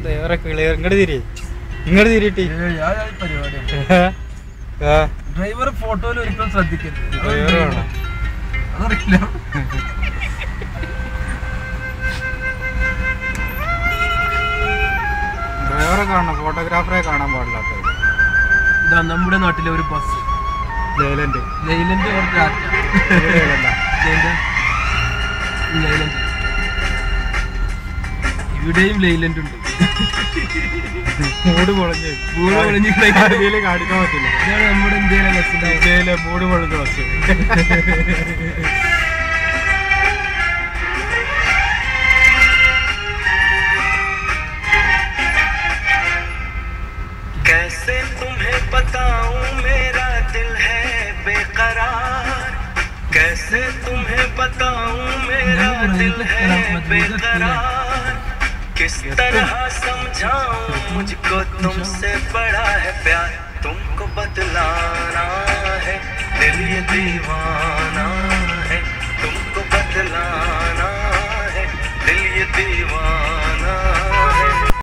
ഡ്രൈവറൊക്കെ ഇങ്ങോട്ട് തിരി ഇങ്ങോട്ട് തിരിട്ടി ഡ്രൈവർ ഫോട്ടോയിൽ ഒരിക്കലും ശ്രദ്ധിക്കരുത്. ഡ്രൈവർ വേണം അതറിയില്ല. ഡ്രൈവറെ കാണണം, ഫോട്ടോഗ്രാഫറെ കാണാൻ പാടില്ലാത്ത. ഇതാ നമ്മുടെ നാട്ടിലെ ഒരു ബസ് ലൈലൻഡ് ഇവിടെയും ലൈലൻഡ് ഉണ്ട്. മൂട് പൊളഞ്ഞ് കാണിക്കാൻ പറ്റില്ല. ഇതാണ് നമ്മുടെ ഇന്ത്യയിലെ ബസ്. ഇന്ത്യയിലെ മൂട് പൊളഞ്ഞ ബസ്. कैसे तुम्हें बताऊं मेरा दिल है बेकरार, कैसे तुम्हें बताऊं मेरा दिल है बेकरार, किस तरह समझाऊं मुझको तुमसे बड़ा है प्यार, तुमको बतलाना है दिल ये दीवाना